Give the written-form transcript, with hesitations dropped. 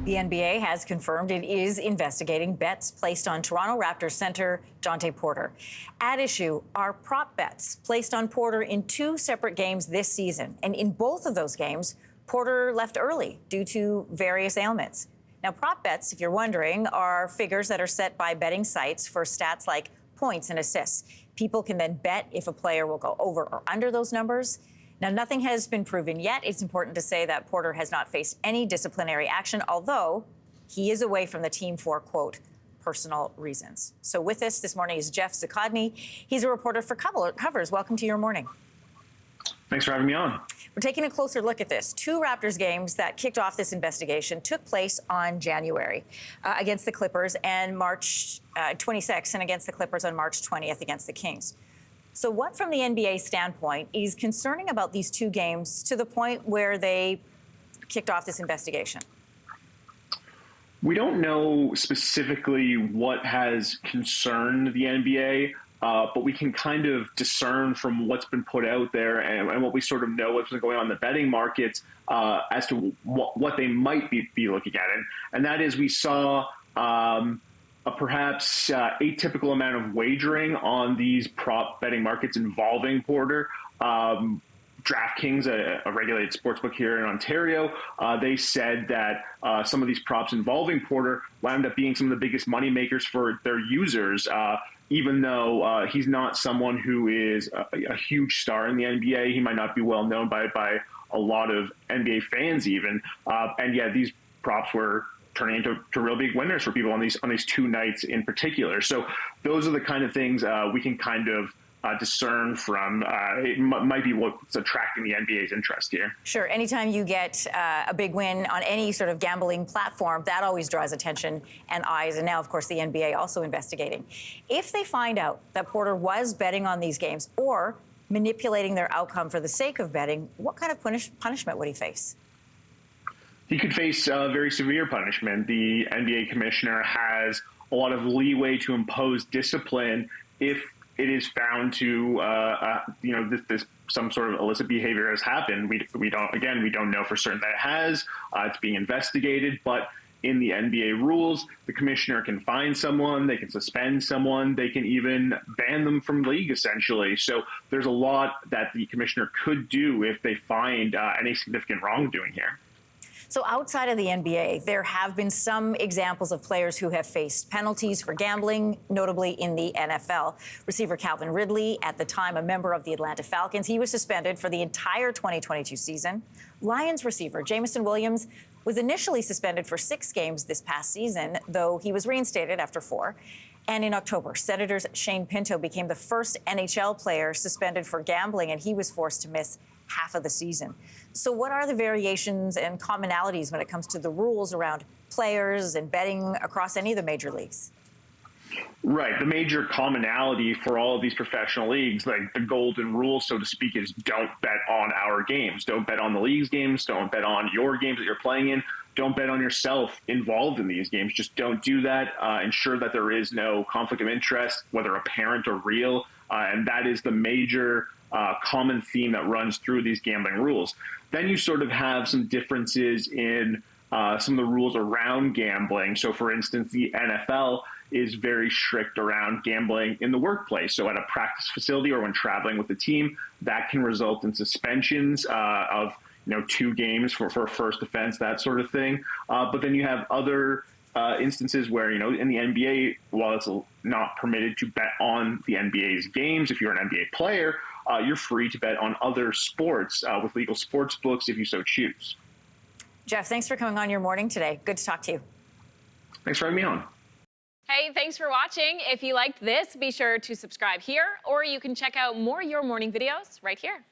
The NBA has confirmed it is investigating bets placed on Toronto Raptors center Jontay Porter. At issue are prop bets placed on Porter in two separate games this season. And in both of those games, Porter left early due to various ailments. Now, prop bets, if you're wondering, are figures that are set by betting sites for stats like points and assists. People can then bet if a player will go over or under those numbers. Now, nothing has been proven yet. It's important to say that Porter has not faced any disciplinary action, although he is away from the team for, quote, personal reasons. So with us this morning is Jeff Zakhodny. He's a reporter for Covers. Welcome to Your Morning. Thanks for having me on. We're taking a closer look at this. Two Raptors games that kicked off this investigation took place on January against the Clippers and March 26th, and against the Clippers on March 20th against the Kings. So what, from the NBA standpoint, is concerning about these two games to the point where they kicked off this investigation? We don't know specifically what has concerned the NBA, but we can kind of discern from what's been put out there and what we sort of know what's been going on in the betting markets as to what they might be looking at. And that is, we saw a perhaps atypical amount of wagering on these prop betting markets involving Porter. DraftKings, a regulated sportsbook here in Ontario, they said that some of these props involving Porter wound up being some of the biggest money makers for their users, even though he's not someone who is a huge star in the NBA. He might not be well known by a lot of NBA fans even. And yeah, these props were turning into real big winners for people on these two nights in particular. So those are the kind of things we can kind of discern from. It might be what's attracting the NBA's interest here. Sure. Anytime you get a big win on any sort of gambling platform, that always draws attention and eyes. And now, of course, the NBA also investigating. If they find out that Porter was betting on these games or manipulating their outcome for the sake of betting, what kind of punishment would he face? He could face very severe punishment. The NBA commissioner has a lot of leeway to impose discipline if it is found to, this some sort of illicit behavior has happened. We don't know for certain that it has. It's being investigated, but in the NBA rules, the commissioner can fine someone, they can suspend someone, they can even ban them from league, essentially. So there's a lot that the commissioner could do if they find any significant wrongdoing here. So outside of the NBA, there have been some examples of players who have faced penalties for gambling, notably in the NFL. Receiver Calvin Ridley, at the time a member of the Atlanta Falcons, he was suspended for the entire 2022 season. Lions receiver Jameson Williams was initially suspended for 6 games this past season, though he was reinstated after 4. And in October, Senators' Shane Pinto became the first NHL player suspended for gambling, and he was forced to miss half of the season. So what are the variations and commonalities when it comes to the rules around players and betting across any of the major leagues? Right. The major commonality for all of these professional leagues, like the golden rule, so to speak, is don't bet on our games. Don't bet on the league's games. Don't bet on your games that you're playing in. Don't bet on yourself involved in these games. Just don't do that. Ensure that there is no conflict of interest, whether apparent or real. And that is the major common theme that runs through these gambling rules. Then you sort of have some differences in some of the rules around gambling. So, for instance, the NFL is very strict around gambling in the workplace. So at a practice facility or when traveling with the team, that can result in suspensions of 2 games for first offense, that sort of thing. But then you have other instances where, in the NBA, while it's not permitted to bet on the NBA's games, if you're an NBA player, you're free to bet on other sports with legal sports books if you so choose. Jeff, thanks for coming on Your Morning today. Good to talk to you. Thanks for having me on. Hey, thanks for watching. If you liked this, be sure to subscribe here, or you can check out more Your Morning videos right here.